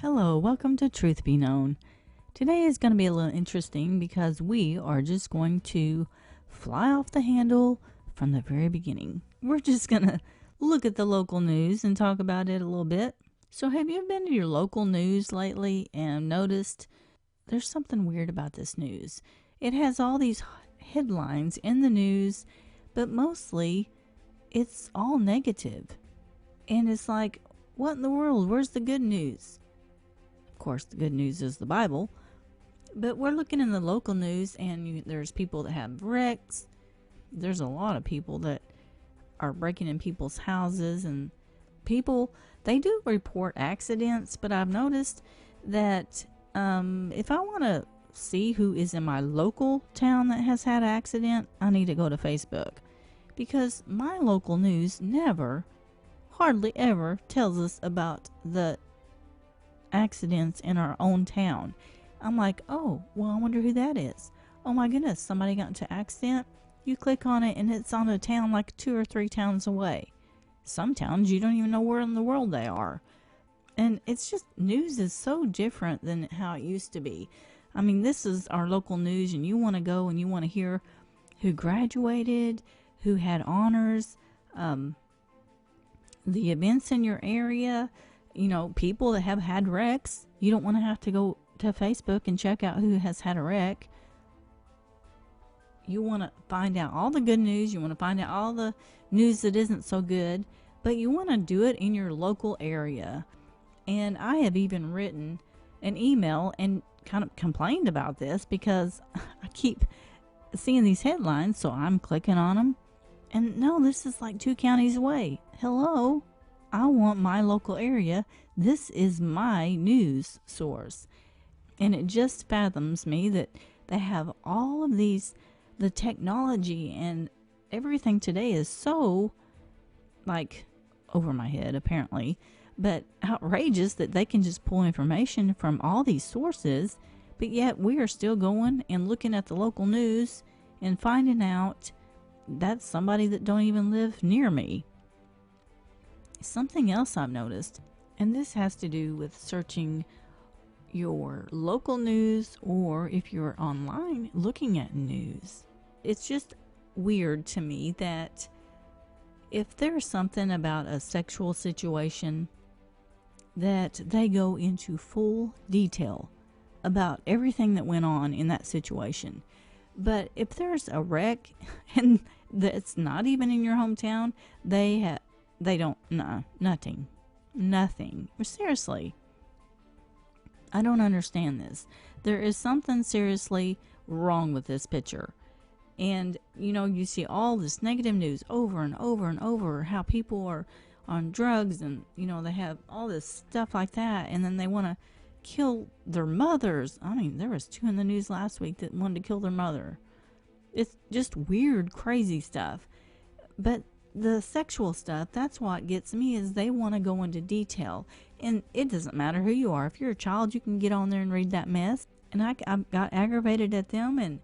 Hello, welcome to Truth Be Known. Today is going to be a little interesting because we are just going to fly off the handle from the very beginning. We're just going to look at the local news and talk about it a little bit. So, have you been to your local news lately and noticed there's something weird about this news? It has all these headlines in the news, but mostly it's all negative. And it's like, what in the world? Where's the good news? Of course, the good news is the Bible. But we're looking in the local news, and there's people that have wrecks. There's a lot of people that are breaking in people's houses, and people, they do report accidents, but I've noticed that if I want to see who is in my local town that has had an accident, I need to go to Facebook. Because my local news hardly ever tells us about the accidents in our own town. I'm like, oh, well, I wonder who that is. Oh my goodness, somebody got into an accident. You click on it and it's on a town like 2 or 3 towns away. Some towns you don't even know where in the world they are. And it's just, news is so different than how it used to be. I mean, this is our local news, and you want to go and you want to hear who graduated, who had honors, the events in your area, people that have had wrecks. You don't want to have to go to Facebook and check out who has had a wreck. You want to find out all the good news. You want to find out all the news that isn't so good, but you want to do it in your local area. And I have even written an email and kind of complained about this because I keep seeing these headlines, so I'm clicking on them. And no, this is like 2 counties away. Hello? I want my local area. This is my news source. And it just fathoms me that they have all of these, the technology and everything today is so, like, over my head apparently, but outrageous that they can just pull information from all these sources, but yet we are still going and looking at the local news and finding out that's somebody that don't even live near me. Something else I've noticed, and this has to do with searching your local news or if you're online looking at news. It's just weird to me that if there's something about a sexual situation, that they go into full detail about everything that went on in that situation. But if there's a wreck and that's not even in your hometown, they don't, nothing. Seriously, I don't understand this. There is something seriously wrong with this picture. And, you see all this negative news over and over and over, how people are on drugs and, they have all this stuff like that. And then they want to kill their mothers. I mean, there was 2 in the news last week that wanted to kill their mother. It's just weird, crazy stuff. But the sexual stuff, that's what gets me, is they want to go into detail. And it doesn't matter who you are. If you're a child, you can get on there and read that mess. And I got aggravated at them and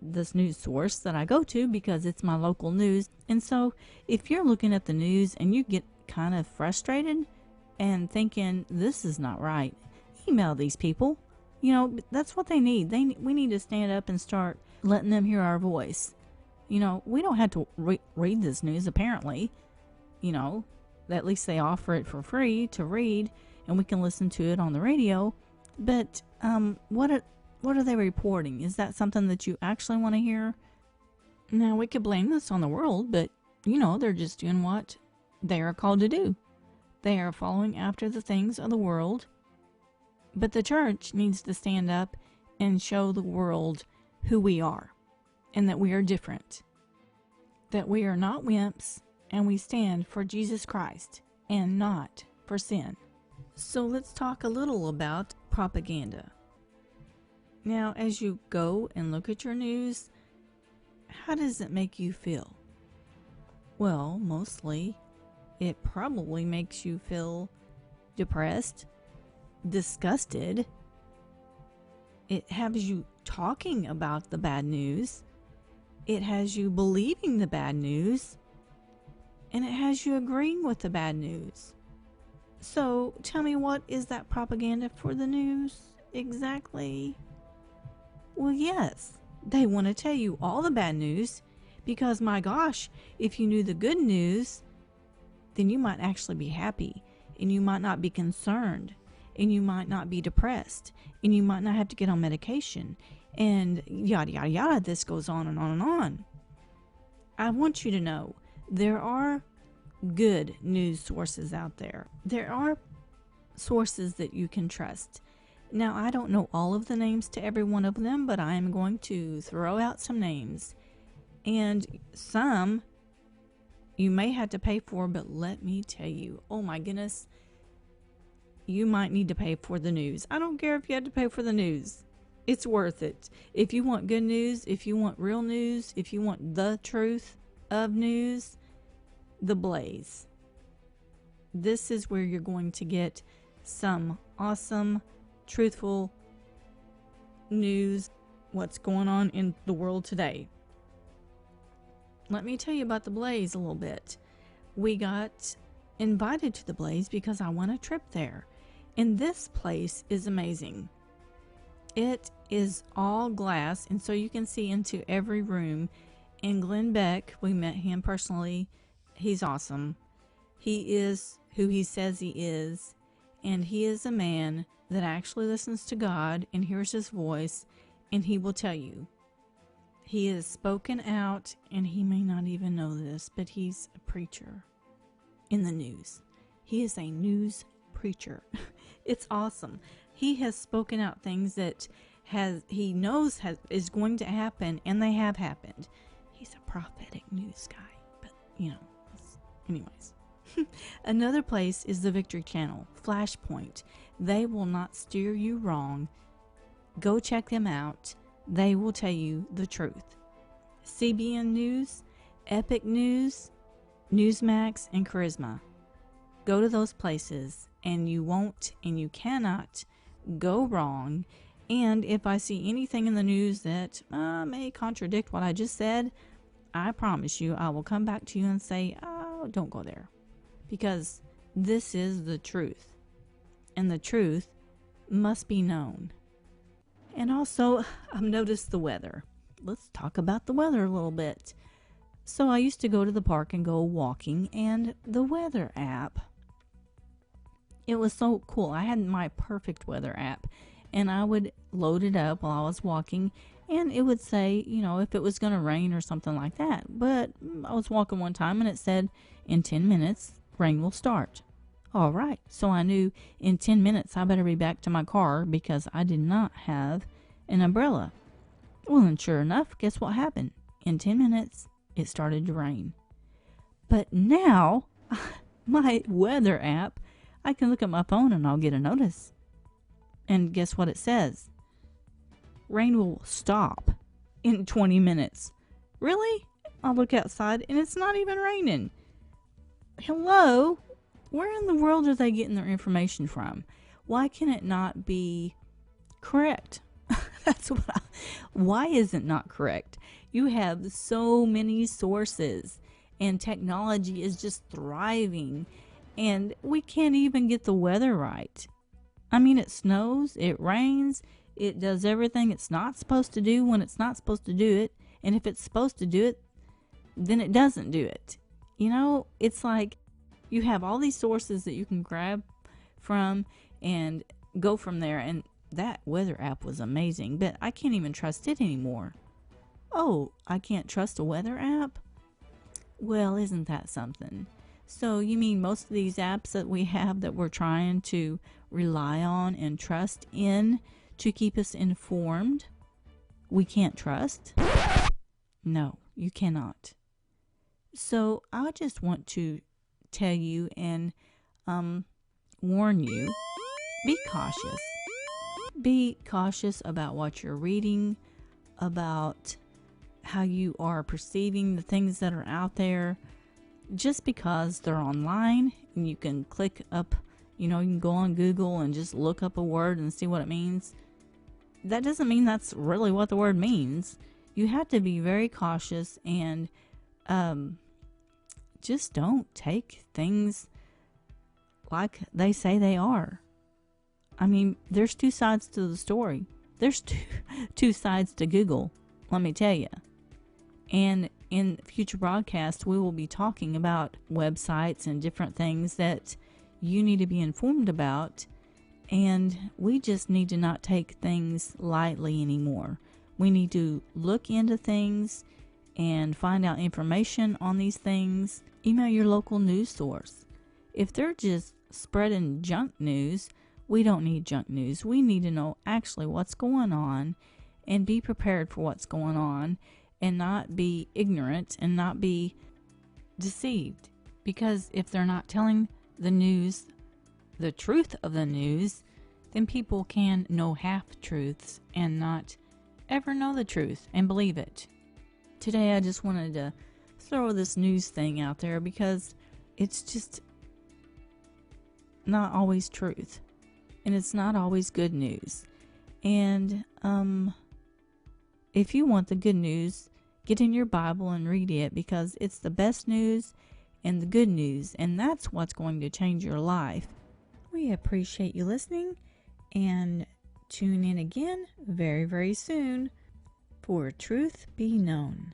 this news source that I go to because it's my local news. And so if you're looking at the news and you get kind of frustrated and thinking this is not right, email these people. That's what they need. We need to stand up and start letting them hear our voice. We don't have to read this news, apparently. At least they offer it for free to read, and we can listen to it on the radio. But what are they reporting? Is that something that you actually want to hear? Now, we could blame this on the world, but, they're just doing what they are called to do. They are following after the things of the world. But the church needs to stand up and show the world who we are and that we are different. That we are not wimps and we stand for Jesus Christ and not for sin. So let's talk a little about propaganda. Now, as you go and look at your news, how does it make you feel? Well, mostly, it probably makes you feel depressed, disgusted. It has you talking about the bad news. It has you believing the bad news. And it has you agreeing with the bad news. So tell me, what is that propaganda for the news exactly? Well, yes, they want to tell you all the bad news because, my gosh, if you knew the good news, then you might actually be happy and you might not be concerned and you might not be depressed and you might not have to get on medication and yada yada yada. This goes on and on and on. I want you to know there are good news sources out there. There are sources that you can trust. Now, I don't know all of the names to every one of them, but I am going to throw out some names. And some you may have to pay for, but let me tell you, oh my goodness, you might need to pay for the news. I don't care if you had to pay for the news. It's worth it. If you want good news, if you want real news, if you want the truth of news, The Blaze. This is where you're going to get some awesome, truthful news, what's going on in the world today. Let me tell you about The Blaze a little bit. We got invited to The Blaze because I won a trip there. And this place is amazing. It is all glass, and so you can see into every room. And Glenn Beck, we met him personally. He's awesome. He is who he says he is, and he is a man that actually listens to God and hears his voice, and he will tell you. He is spoken out, and he may not even know this, but he's a preacher in the news. He is a news preacher. It's awesome. He has spoken out things that he knows is going to happen, and they have happened. He's a prophetic news guy, but anyways. Another place is the Victory Channel, Flashpoint. They will not steer you wrong. Go check them out. They will tell you the truth. CBN News, Epic News, Newsmax, and Charisma. Go to those places, and you won't and you cannot go wrong. And if I see anything in the news that may contradict what I just said, I promise you I will come back to you and say, oh, don't go there. Because this is the truth. And the truth must be known. And also, I've noticed the weather. Let's talk about the weather a little bit. So I used to go to the park and go walking, and the weather app, it was so cool. I had my perfect weather app, and I would load it up while I was walking, and it would say, if it was going to rain or something like that. But I was walking one time, and it said, in 10 minutes, rain will start. All right, so I knew in 10 minutes I better be back to my car because I did not have an umbrella. Well, and sure enough, guess what happened? In 10 minutes, it started to rain. But now, my weather app, I can look at my phone and I'll get a notice. And guess what it says? Rain will stop in 20 minutes. Really? I'll look outside and it's not even raining. Hello? Where in the world are they getting their information from? Why can it not be correct? Why is it not correct? You have so many sources and technology is just thriving and we can't even get the weather right. I mean, it snows, it rains, it does everything it's not supposed to do when it's not supposed to do it. And if it's supposed to do it, then it doesn't do it. It's like you have all these sources that you can grab from and go from there. And that weather app was amazing, but I can't even trust it anymore. Oh, I can't trust a weather app? Well, isn't that something? So you mean most of these apps that we have that we're trying to rely on and trust in to keep us informed, we can't trust? No, you cannot. So I just want to tell you and warn you, be cautious. Be cautious about what you're reading, about how you are perceiving the things that are out there. Just because they're online and you can click up, you can go on Google and just look up a word and see what it means. That doesn't mean that's really what the word means. You have to be very cautious and just don't take things like they say they are. I mean, there's two sides to the story. There's two sides to Google, let me tell you. And in future broadcasts, we will be talking about websites and different things that you need to be informed about. And we just need to not take things lightly anymore. We need to look into things and find out information on these things. Email your local news source. If they're just spreading junk news, we don't need junk news. We need to know actually what's going on and be prepared for what's going on and not be ignorant and not be deceived. Because if they're not telling the news, the truth of the news, then people can know half-truths and not ever know the truth and believe it. Today I just wanted to throw this news thing out there because it's just not always truth. And it's not always good news. And if you want the good news, get in your Bible and read it because it's the best news and the good news. And that's what's going to change your life. We appreciate you listening and tune in again very, very soon for Truth Be Known.